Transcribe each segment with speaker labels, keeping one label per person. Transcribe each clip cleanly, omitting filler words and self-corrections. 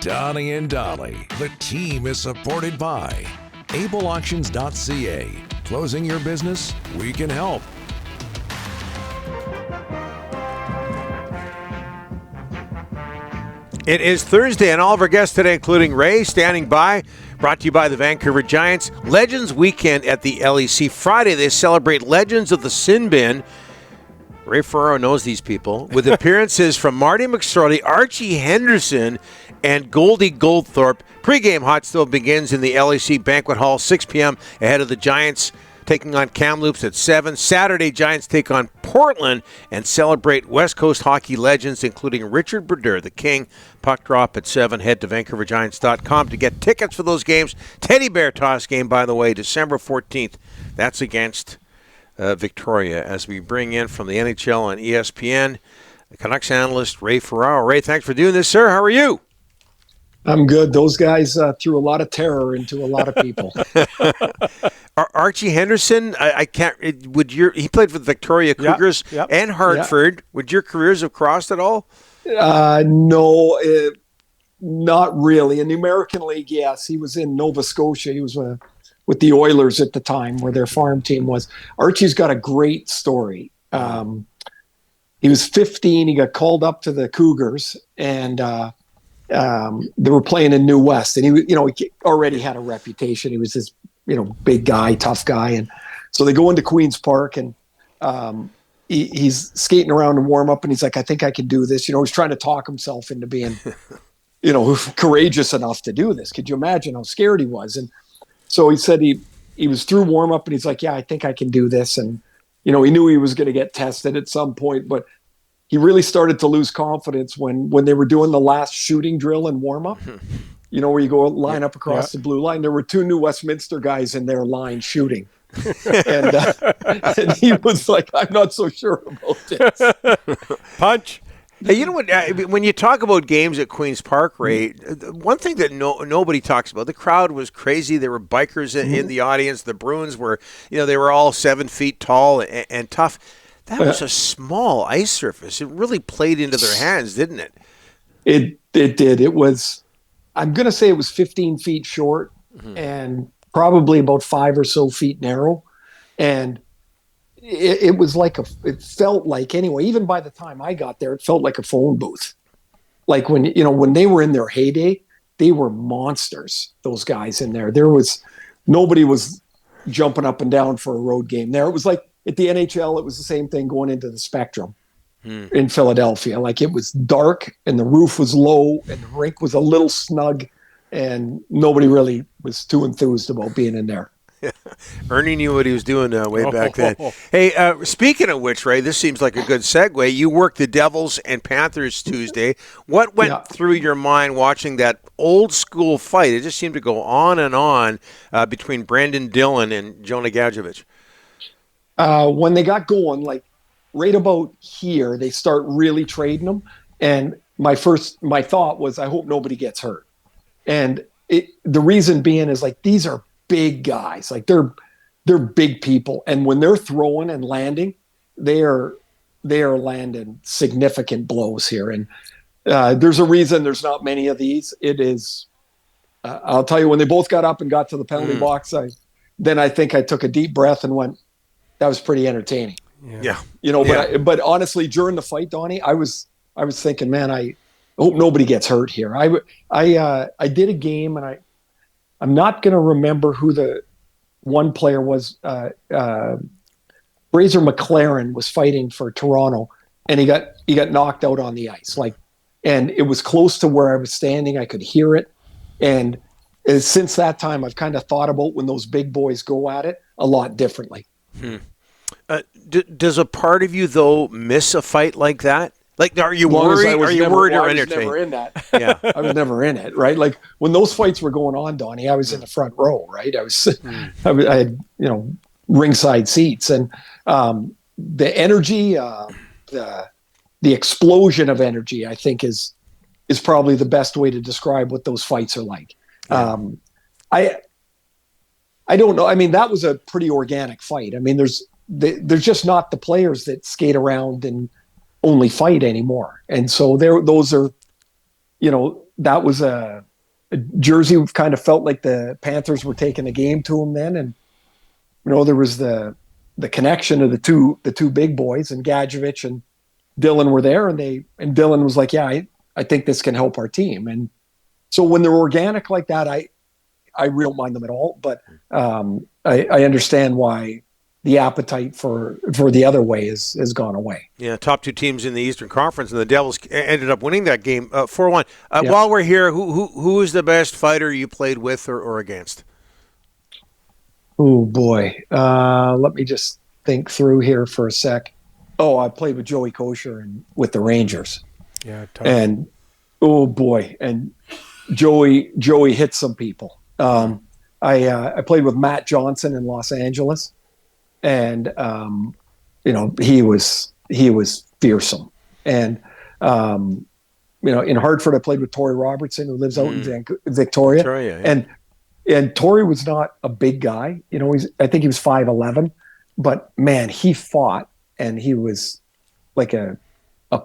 Speaker 1: Donnie and Dolly. The team is supported by ableauctions.ca. Closing your business? We can help.
Speaker 2: It is Thursday, and all of our guests today, including Ray, standing by, brought to you by the Vancouver Giants. Legends Weekend at the LEC. Friday, they celebrate Legends of the Sin Bin. Ray Ferraro knows these people, with appearances from Marty McSorley, Archie Henderson, and Goldie Goldthorpe. Pre-game hot still begins in the LEC Banquet Hall, 6 p.m. ahead of the Giants taking on Kamloops at 7. Saturday, Giants take on Portland and celebrate West Coast hockey legends, including Richard Brodeur, the King. Puck drop at 7. Head to VancouverGiants.com to get tickets for those games. Teddy Bear Toss game, by the way, December 14th. That's against Victoria, as we bring in from the NHL on ESPN, the Canucks analyst, Ray Ferraro. Ray, thanks for doing this, sir. How are you?
Speaker 3: I'm good. Those guys threw a lot of terror into a lot of people.
Speaker 2: Archie Henderson, I can't. He played for the Victoria Cougars and Hartford. Yep. Would your careers have crossed at all?
Speaker 3: No, not really. In the American League, yes. He was in Nova Scotia. He was with the Oilers at the time, where their farm team was. Archie's got a great story. He was 15. He got called up to the Cougars, and they were playing in New West, and he already had a reputation. He was this, big guy, tough guy, and so they go into Queen's Park, and he's skating around and warm up, and he's like, "I think I can do this." He's trying to talk himself into being, courageous enough to do this. Could you imagine how scared he was? And so he said he was through warm up, and he's like, "Yeah, I think I can do this." And he knew he was going to get tested at some point, but he really started to lose confidence when they were doing the last shooting drill in warm-up, where you go line up across the blue line. There were 2 New Westminster guys in their line shooting. and he was like, "I'm not so sure about this."
Speaker 2: Punch. Hey, you know what? When you talk about games at Queen's Park, Ray, one thing that nobody talks about, the crowd was crazy. There were bikers in the audience. The Bruins were, they were all 7 feet tall and tough. That was a small ice surface. It really played into their hands, didn't it?
Speaker 3: It did. It was, I'm going to say it was 15 feet short and probably about 5 or so feet narrow. And it was like it felt like, anyway, even by the time I got there, it felt like a phone booth. Like when they were in their heyday, they were monsters, those guys in there. Nobody was jumping up and down for a road game there. It was like, at the NHL, it was the same thing going into the Spectrum in Philadelphia. Like, it was dark and the roof was low and the rink was a little snug, and nobody really was too enthused about being in there.
Speaker 2: Ernie knew what he was doing way back then. Hey, speaking of which, Ray, this seems like a good segue. You worked the Devils and Panthers Tuesday. What went through your mind watching that old school fight? It just seemed to go on and on between Brandon Dillon and Jonah Gadjovich.
Speaker 3: When they got going, like right about here, they start really trading them. And my thought was, I hope nobody gets hurt. And the reason being is, like, these are big guys. Like, they're big people. And when they're throwing and landing, they are landing significant blows here. And there's a reason there's not many of these. It is, I'll tell you, when they both got up and got to the penalty box, I think I took a deep breath and went, that was pretty entertaining.
Speaker 2: Yeah.
Speaker 3: But honestly, during the fight, Donnie, I was thinking, man, I hope nobody gets hurt here. I did a game, and I'm not going to remember who the one player was. Fraser McLaren was fighting for Toronto, and he got knocked out on the ice. And it was close to where I was standing. I could hear it. And since that time, I've kind of thought about when those big boys go at it a lot differently.
Speaker 2: Does a part of you, though, miss a fight like that? Like, are you worried? Are you worried or entertained?
Speaker 3: I was never in that. Yeah, I was never in it. Right, like when those fights were going on, Donnie, I was in the front row. Right, I had ringside seats, and the energy, the explosion of energy, I think is probably the best way to describe what those fights are like. I don't know. I mean, that was a pretty organic fight. I mean, there's just not the players that skate around and only fight anymore. And so those are that was a jersey kind of felt like the Panthers were taking the game to him then. And, there was the connection of the two big boys, and Gadjovich and Dillon were there, and Dillon was like, yeah, I think this can help our team. And so when they're organic like that, I really don't mind them at all, but I understand why the appetite for the other way has gone away.
Speaker 2: Yeah, top two teams in the Eastern Conference, and the Devils ended up winning that game 4-1. While we're here, who is the best fighter you played with or against?
Speaker 3: Oh, boy. Let me just think through here for a sec. Oh, I played with Joey Kosher with the Rangers.
Speaker 4: Yeah, tough.
Speaker 3: And, oh, boy. And Joey hit some people. I played with Matt Johnson in Los Angeles, and he was fearsome. And in Hartford, I played with Torrey Robertson, who lives out in Victoria.
Speaker 2: Yeah.
Speaker 3: And Torrey was not a big guy. I think he was 5'11", but man, he fought, and he was like a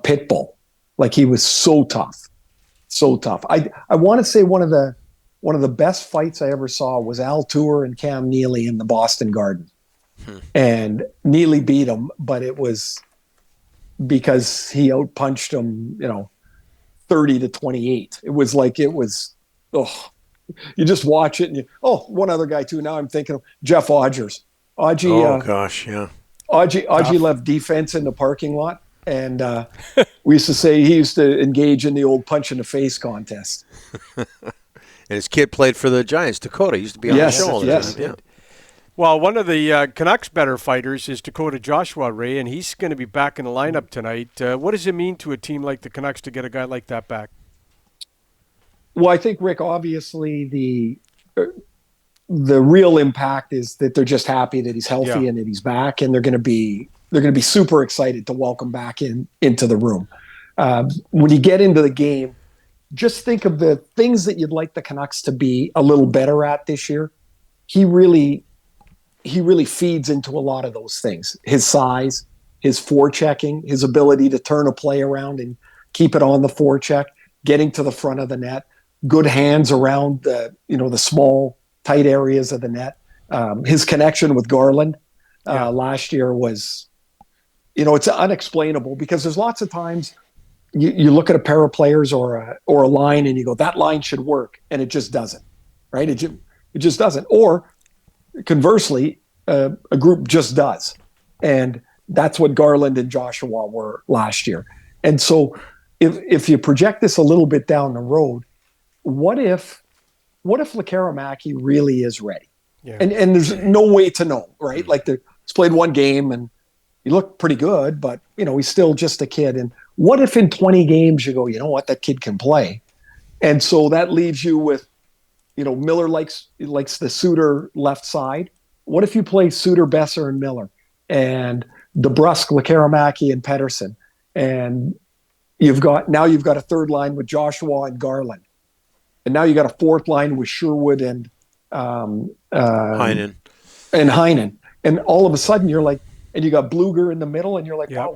Speaker 3: pit bull. Like, he was so tough. I want to say one of the best fights I ever saw was Al Tour and Cam Neely in the Boston Garden. And Neely beat him, but it was because he outpunched him, 30-28. It was, you just watch it and one other guy too. Now I'm thinking of Jeff Odgers. Audgie left defense in the parking lot. And we used to say he used to engage in the old punch in the face contest.
Speaker 2: And his kid played for the Giants. Dakota used to be on the show.
Speaker 3: Yes.
Speaker 2: Yeah.
Speaker 4: Well, one of the Canucks better fighters is Dakota Joshua, Ray, and he's going to be back in the lineup tonight. What does it mean to a team like the Canucks to get a guy like that back?
Speaker 3: Well, I think, Rick, obviously the real impact is that they're just happy that he's healthy and that he's back, and they're going to be super excited to welcome back into the room. When you get into the game, just think of the things that you'd like the Canucks to be a little better at this year. He really feeds into a lot of those things. His size, his forechecking, his ability to turn a play around and keep it on the forecheck, getting to the front of the net, good hands around the small, tight areas of the net. His connection with Garland last year was, it's unexplainable, because there's lots of times you look at a pair of players or a line and you go, that line should work, and it just doesn't, right? It just doesn't. Or conversely, a group just does. And that's what Garland and Joshua were last year. And so if you project this a little bit down the road, what if Lekaramaki really is ready? Yeah. And there's no way to know, right? Like, he's played one game and he looked pretty good, but he's still just a kid. And what if in 20 games you go, that kid can play? And so that leaves you with, Miller likes the Suter left side. What if you play Suter, Besser, and Miller, and DeBrusk, Lekaramaki, and Pettersson, and you've got a third line with Joshua and Garland, and now you got a fourth line with Sherwood and
Speaker 2: Heinen,
Speaker 3: and all of a sudden you're like, and you got Bluger in the middle, and you're like, wow,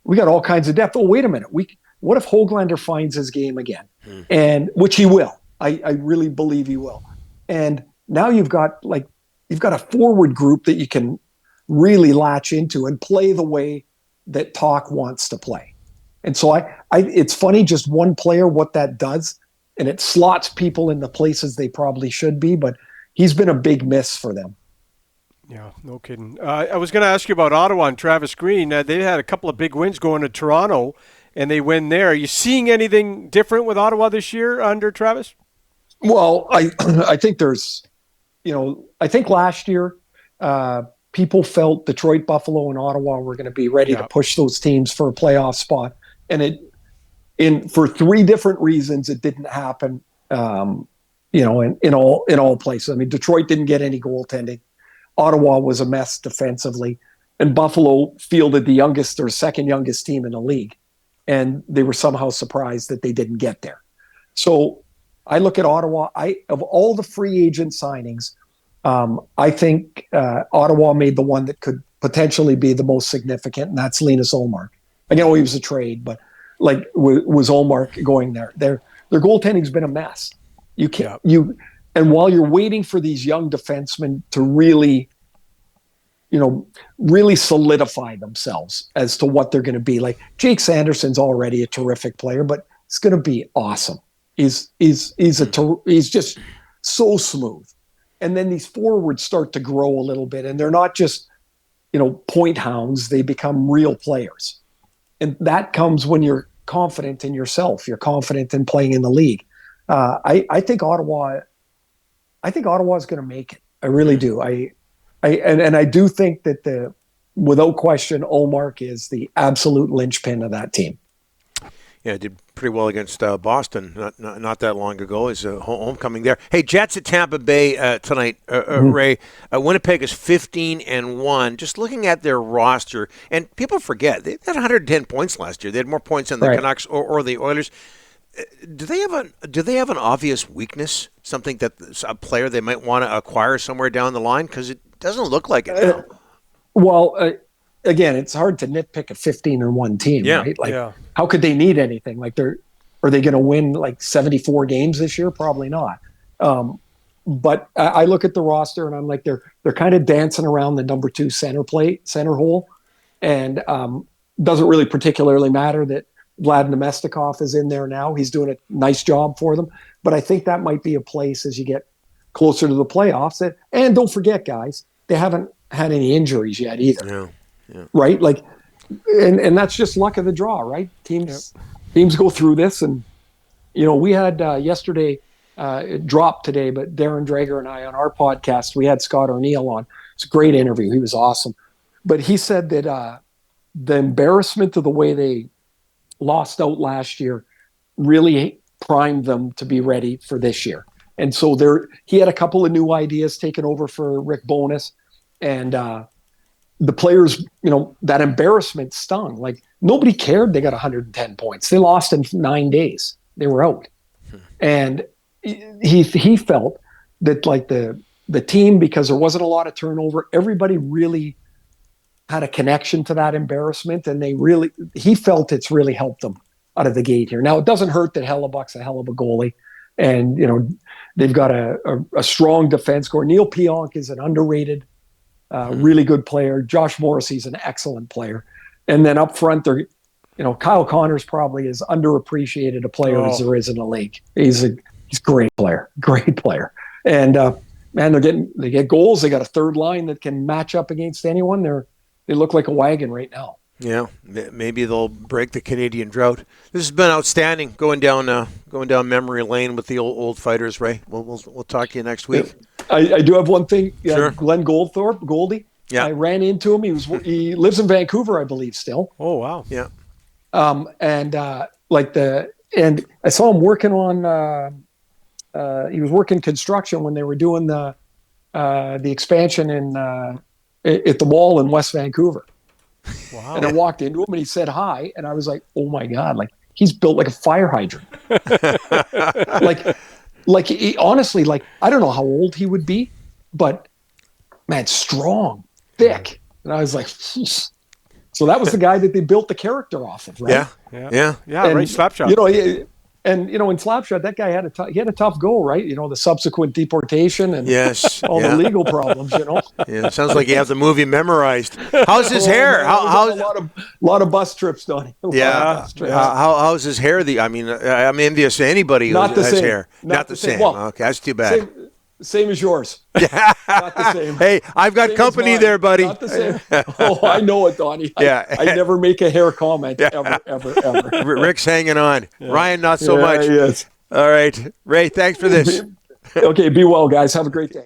Speaker 3: we got all kinds of depth. Oh, wait a minute, what if Höglander finds his game again, and which he will. I really believe he will. And now you've got a forward group that you can really latch into and play the way that Talk wants to play. And so it's funny, just one player, what that does, and it slots people in the places they probably should be, but he's been a big miss for them.
Speaker 4: Yeah, no kidding. I was going to ask you about Ottawa and Travis Green. They had a couple of big wins going to Toronto, and they win there. Are you seeing anything different with Ottawa this year under Travis?
Speaker 3: Well, I think there's, I think last year people felt Detroit, Buffalo, and Ottawa were going to be ready to push those teams for a playoff spot, and for three different reasons it didn't happen. In all places. I mean, Detroit didn't get any goaltending. Ottawa was a mess defensively, and Buffalo fielded the youngest or second youngest team in the league, and they were somehow surprised that they didn't get there. So I look at Ottawa. Of all the free agent signings, I think Ottawa made the one that could potentially be the most significant, and that's Linus Ullmark. I know he was a trade, but was Ullmark going there. Their goaltending's been a mess. You can't and while you're waiting for these young defensemen to really solidify themselves as to what they're going to be. Like Jake Sanderson's already a terrific player, but it's going to be awesome. He's just so smooth. And then these forwards start to grow a little bit, and they're not just, point hounds. They become real players. And that comes when you're confident in yourself. You're confident in playing in the league. I think Ottawa is going to make it. I really do. I do think that without question, Ullmark is the absolute linchpin of that team.
Speaker 2: Yeah, did pretty well against Boston not that long ago. Is a homecoming there. Hey, Jets at Tampa Bay tonight. Ray, Winnipeg is 15-1. Just looking at their roster, and people forget they had 110 points last year. They had more points than the Canucks or the Oilers. Do they have an obvious weakness? Something that a player they might want to acquire somewhere down the line? Because it doesn't look like it now.
Speaker 3: Again, it's hard to nitpick a 15-1 team, right? How could they need anything? Are they going to win 74 games this year? Probably not. But I look at the roster and I'm like, they're kind of dancing around the number 2 center hole, and doesn't really particularly matter that Vlad Nemestikov is in there now. He's doing a nice job for them. But I think that might be a place as you get closer to the playoffs. And don't forget, guys, they haven't had any injuries yet either. Yeah. Right? And that's just luck of the draw, right? Teams go through this. And, we had yesterday, it dropped today, but Darren Drager and I on our podcast, we had Scott O'Neill on. It's a great interview. He was awesome. But he said that the embarrassment of the way they lost out last year really primed them to be ready for this year. And so he had a couple of new ideas taken over for Rick Bowness, and the players, that embarrassment stung. Nobody cared they got 110 points. They lost in 9 days. They were out. And he felt that the team, because there wasn't a lot of turnover, everybody really had a connection to that embarrassment, and he felt it's really helped them out of the gate here. Now, it doesn't hurt that Hellebuck's a hell of a goalie, and they've got a strong defense core. Neil Pionk is an underrated, really good player. Josh Morrissey's an excellent player, and then up front, Kyle Connors probably is underappreciated a player as there is in the league. He's a great player, and they get goals. They got a third line that can match up against anyone. They look like a wagon right now.
Speaker 2: Yeah, maybe they'll break the Canadian drought. This has been outstanding, going down memory lane with the old fighters, Ray. We'll talk to you next week.
Speaker 3: I do have one thing.
Speaker 2: Sure.
Speaker 3: Glenn Goldie. Yeah, I ran into him. He lives in Vancouver, I believe, still.
Speaker 4: Oh wow.
Speaker 2: Yeah.
Speaker 3: And I saw him working on. He was working construction when they were doing the expansion at the mall in West Vancouver. Wow. And I walked into him and he said hi, and I was like, oh my God, he's built like a fire hydrant. Honestly, I don't know how old he would be, but man, strong, thick. And I was like, so that was the guy that they built the character off of, right?
Speaker 2: Yeah.
Speaker 4: Right, Slapshot.
Speaker 3: And in Slapshot, that guy had a tough go, right? The subsequent deportation and all the legal problems.
Speaker 2: Yeah, sounds like you have the movie memorized. How's his hair? How's
Speaker 3: a lot of bus trips, Donnie.
Speaker 2: How's his hair? I'm envious of anybody who has hair. Not the same. Well, okay, that's too bad.
Speaker 3: Same as yours. Not the same.
Speaker 2: Hey, I've got same company there, buddy.
Speaker 3: Not the same. Oh, I know it, Donnie. I never make a hair comment, ever.
Speaker 2: Rick's hanging on. Yeah. Ryan, not so much.
Speaker 3: Yes.
Speaker 2: All right. Ray, thanks for this.
Speaker 3: Okay, be well, guys. Have a great day.